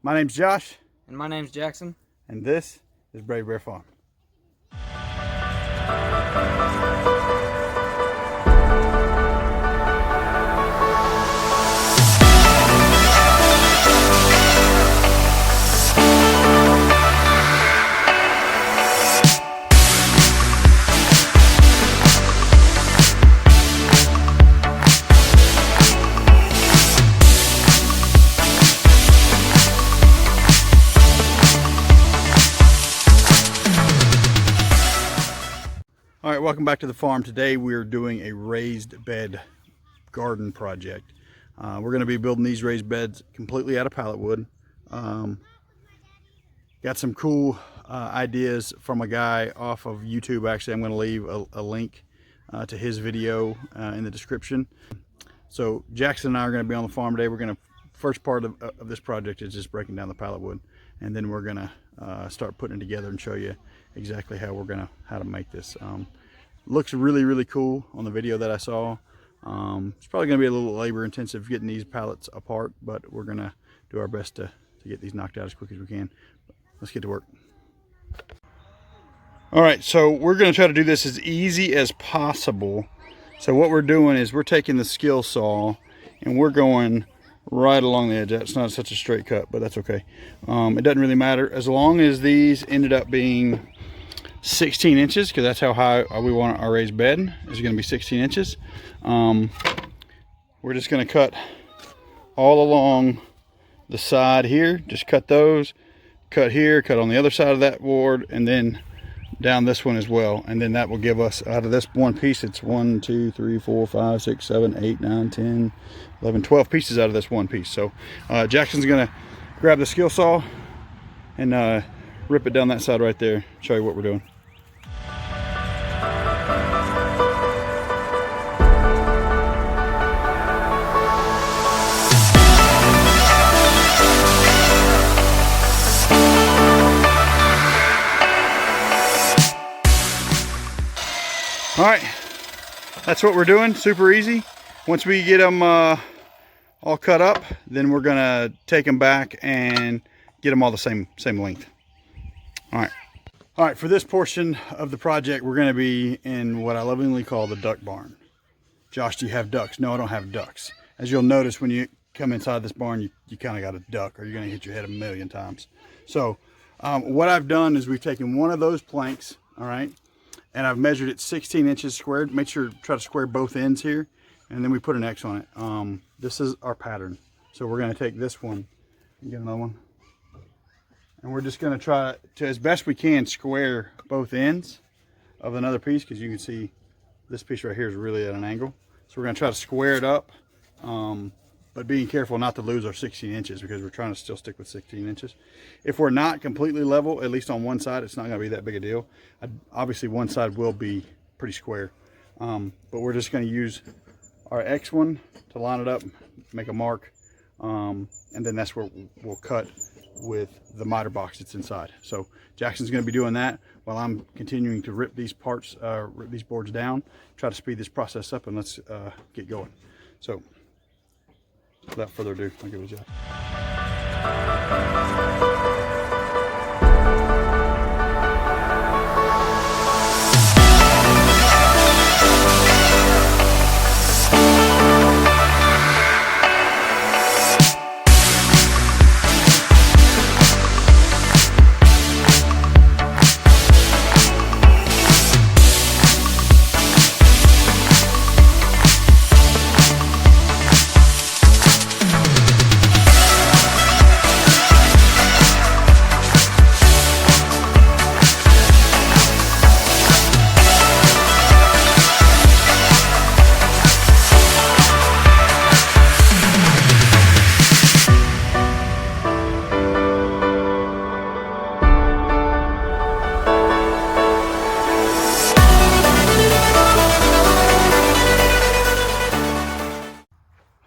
My name's Josh. And my name's Jackson. And this is Brave Bear Farm. All right, welcome back to the farm. Today we're doing a raised bed garden project. We're going to be building these raised beds completely out of pallet wood. Got some cool ideas from a guy off of YouTube. Actually, I'm going to leave a link to his video in the description. So Jackson and I are going to be on the farm today. We're going to, first part of this project is just breaking down the pallet wood, and then we're going to start putting it together and show you exactly how how to make this. Looks really cool on the video that I saw. It's probably going to be a little labor intensive getting these pallets apart, but we're going to do our best to get these knocked out as quick as we can. Let's get to work. All right, so we're going to try to do this as easy as possible. So what we're doing is we're taking the skill saw and we're going right along the edge. That's not such a straight cut, but that's okay. It doesn't really matter as long as these ended up being 16 inches, because that's how high we want our raised bed. Is going to be 16 inches. We're just going to cut all along the side here. Just cut those, cut here, cut on the other side of that board, and then down this one as well. And then that will give us, out of this one piece, it's 1, 2, 3, 4, 5, 6, 7, 8, 9, 10, 11, 12 pieces out of this one piece. So Jackson's going to grab the skill saw and rip it down that side right there, show you what we're doing. All right, that's what we're doing, super easy. Once we get them all cut up, then we're gonna take them back and get them all the same length. All right, for this portion of the project, we're gonna be in what I lovingly call the duck barn. Josh, do you have ducks? No, I don't have ducks. As you'll notice when you come inside this barn, you kind of got a duck or you're gonna hit your head a million times. So what I've done is we've taken one of those planks, all right, and I've measured it 16 inches squared. Make sure to try to square both ends here, and then we put an X on it. This is our pattern. So we're gonna take this one and get another one. And we're just gonna try to, as best we can, square both ends of another piece, because you can see this piece right here is really at an angle. So we're gonna try to square it up, but being careful not to lose our 16 inches because we're trying to still stick with 16 inches. If we're not completely level, at least on one side, it's not gonna be that big a deal. Obviously one side will be pretty square, but we're just gonna use our X one to line it up, make a mark, and then that's where we'll cut with the miter box that's inside. So Jackson's going to be doing that while I'm continuing to rip these parts, rip these boards down, try to speed this process up, and let's get going. So without further ado, I'll give it a Jack.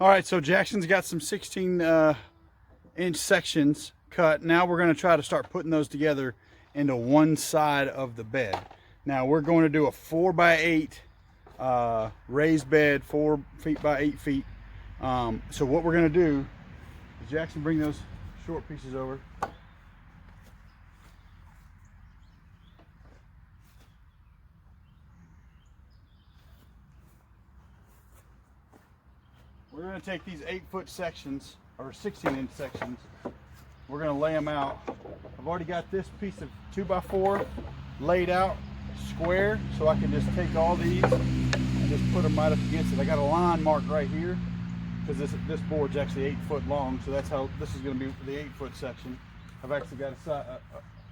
All right, so Jackson's got some 16-inch sections cut. Now we're going to try to start putting those together into one side of the bed. Now we're going to do a 4x8 raised bed, 4 feet by 8 feet. So what we're going to do is, Jackson, bring those short pieces over. We're going to take these 8-foot sections, or 16-inch sections. We're going to lay them out. I've already got this piece of 2x4 laid out square, so I can just take all these and just put them right up against it. I got a line marked right here because this board's actually 8 foot long, so that's how this is going to be for the 8-foot section. I've actually got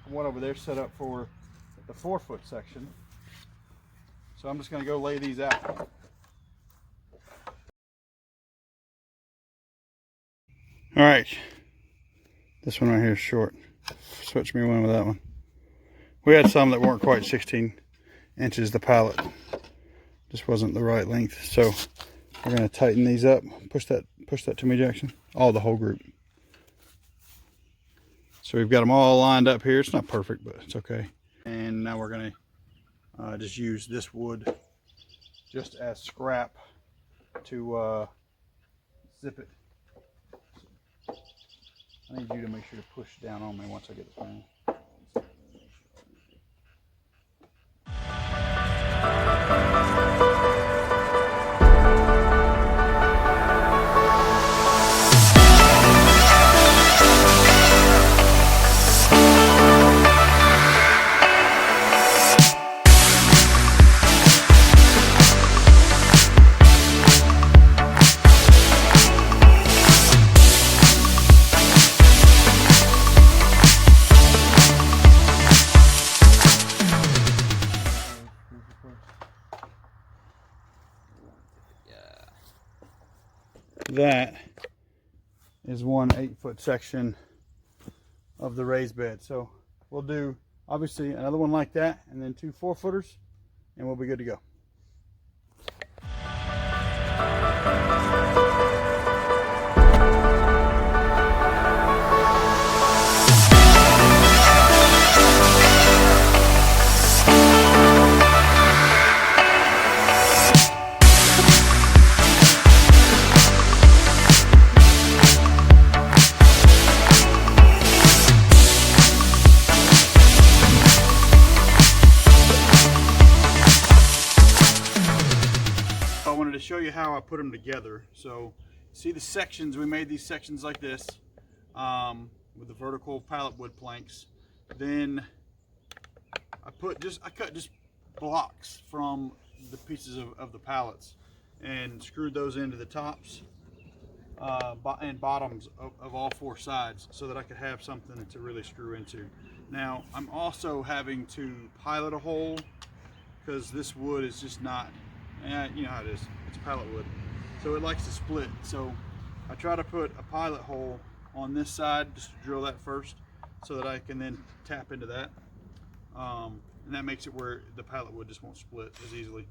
one over there set up for the 4-foot section. So I'm just going to go lay these out. All right, this one right here is short. Switch me one with that one. We had some that weren't quite 16 inches, the pallet just wasn't the right length. So we're going to tighten these up. Push that to me, Jackson. All the whole group. So we've got them all lined up here. It's not perfect, but it's okay. And now we're going to just use this wood just as scrap to zip it. I need you to make sure to push down on me once I get this man. That is one 8-foot section of the raised bed. So we'll do obviously another one like that, and then 2 4-footers, and we'll be good to go. Show you how I put them together. So see the sections, we made these sections like this with the vertical pallet wood planks. Then I cut just blocks from the pieces of the pallets and screwed those into the tops and bottoms of all 4 sides so that I could have something to really screw into. Now I'm also having to pilot a hole because this wood is just not, you know how it is, it's pallet wood, so it likes to split. So I try to put a pilot hole on this side, just to drill that first so that I can then tap into that, and that makes it where the pallet wood just won't split as easily.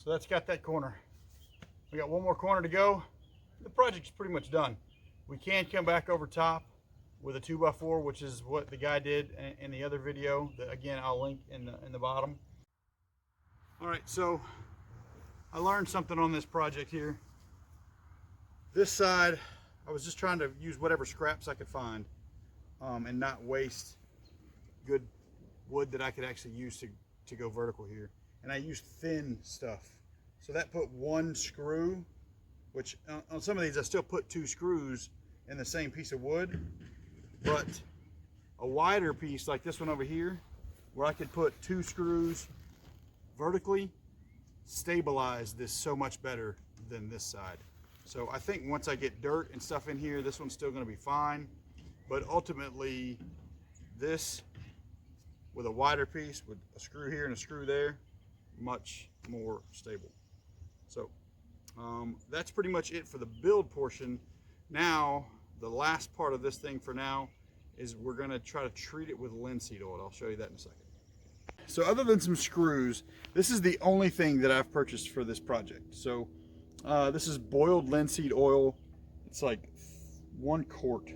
So that's got that corner. We got one more corner to go. The project's pretty much done. We can come back over top with a 2x4, which is what the guy did in the other video that, again, I'll link in the bottom. All right, so I learned something on this project here. This side, I was just trying to use whatever scraps I could find and not waste good wood that I could actually use to go vertical here. And I used thin stuff. So that put 1 screw, which on some of these I still put 2 screws in the same piece of wood, but a wider piece like this one over here, where I could put 2 screws vertically, stabilize this so much better than this side. So I think once I get dirt and stuff in here, this one's still gonna be fine, but ultimately this with a wider piece with a screw here and a screw there, much more stable. So that's pretty much it for the build portion. Now the last part of this thing for now is we're going to try to treat it with linseed oil. I'll show you that in a second. So other than some screws, this is the only thing that I've purchased for this project. So this is boiled linseed oil It's like 1 quart.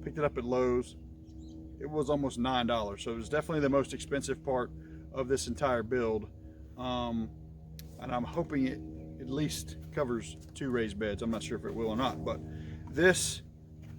Picked it up at Lowe's. It was almost $9, so it was definitely the most expensive part of this entire build. And I'm hoping it at least covers 2 raised beds. I'm not sure if it will or not, but this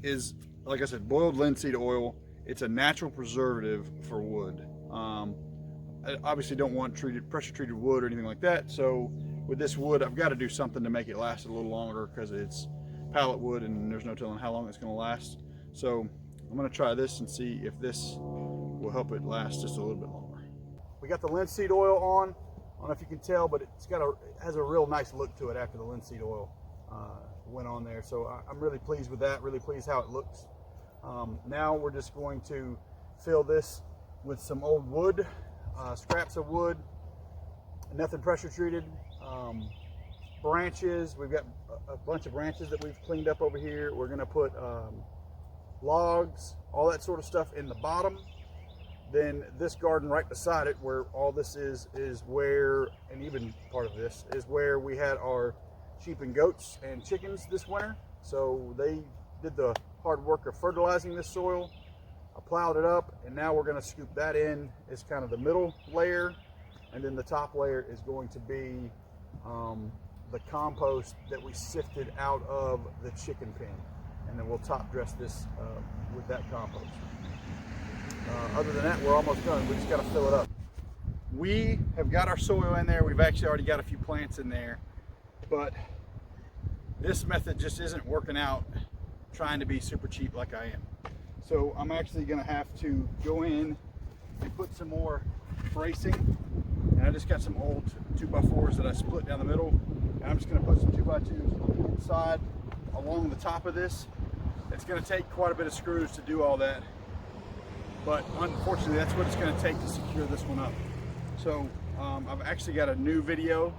is, like I said, boiled linseed oil. It's a natural preservative for wood. I obviously don't want pressure treated wood or anything like that, so with this wood I've got to do something to make it last a little longer, because it's pallet wood and there's no telling how long it's going to last. So I'm going to try this and see if this will help it last just a little bit longer. We got the linseed oil on. I don't know if you can tell, but it has a real nice look to it after the linseed oil went on there. So I'm really pleased with that, really pleased how it looks. Now we're just going to fill this with some old wood, scraps of wood, nothing pressure treated, branches. We've got a bunch of branches that we've cleaned up over here. We're going to put logs, all that sort of stuff in the bottom. Then this garden right beside it, where all this is where, and even part of this is where we had our sheep and goats and chickens this winter. So they did the hard work of fertilizing this soil. I plowed it up, and now we're going to scoop that in as kind of the middle layer, and then the top layer is going to be the compost that we sifted out of the chicken pen, and then we'll top dress this with that compost. Other than that, we're almost done. We just got to fill it up. We have got our soil in there. We've actually already got a few plants in there, but this method just isn't working out, trying to be super cheap like I am. So I'm actually going to have to go in and put some more bracing. And I just got some old 2x4s that I split down the middle. And I'm just going to put some 2x2s on the inside along the top of this. It's going to take quite a bit of screws to do all that, but unfortunately that's what it's going to take to secure this one up. So I've actually got a new video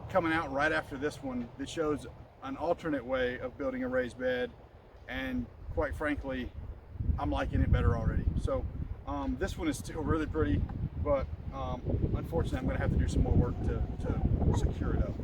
coming out right after this one that shows an alternate way of building a raised bed, and quite frankly I'm liking it better already. So this one is still really pretty, but unfortunately I'm going to have to do some more work to secure it up.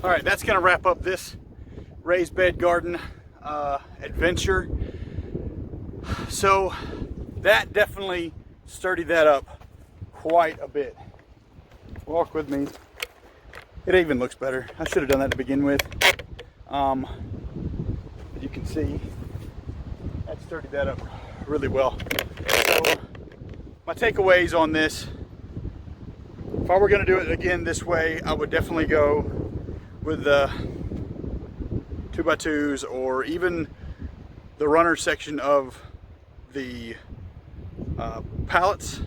All right, that's gonna wrap up this raised bed garden adventure. So that definitely sturdied that up quite a bit. Walk with me. It even looks better. I should have done that to begin with. But you can see that sturdied that up really well. So my takeaways on this: if I were gonna do it again this way, I would definitely go with the 2x2s, or even the runner section of the pallets.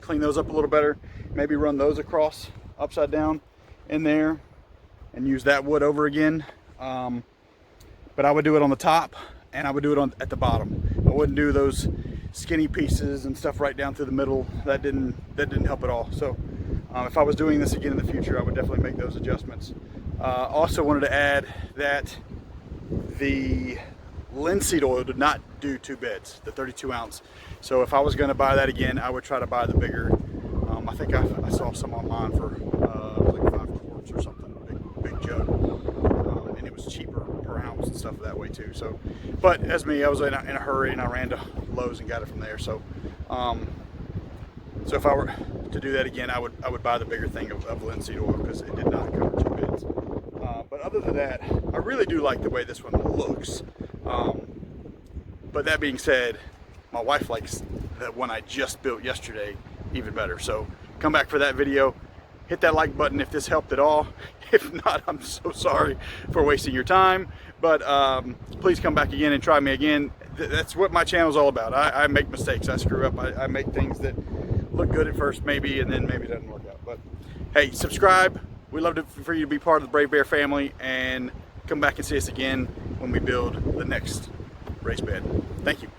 Clean those up a little better. Maybe run those across upside down in there and use that wood over again. But I would do it on the top and I would do it at the bottom. I wouldn't do those skinny pieces and stuff right down through the middle. That didn't help at all. So if I was doing this again in the future, I would definitely make those adjustments. Also wanted to add that the linseed oil did not do 2 beds, the 32 ounce. So if I was going to buy that again, I would try to buy the bigger. I think I saw some online for like 5 quarts or something, big jug, and it was cheaper per ounce and stuff that way too. So, but as me, I was in a hurry and I ran to Lowe's and got it from there. So, so if I were to do that again, I would buy the bigger thing of linseed oil because it did not cover 2 beds. But other than that, I really do like the way this one looks. But that being said, my wife likes the one I just built yesterday even better. So come back for that video. Hit that like button if this helped at all. If not, I'm so sorry for wasting your time. But please come back again and try me again. That's what my channel is all about. I make mistakes. I screw up. I make things that look good at first maybe, and then maybe it doesn't work out. But hey, subscribe. We'd love for you to be part of the Brave Bear family, and come back and see us again when we build the next raised bed. Thank you.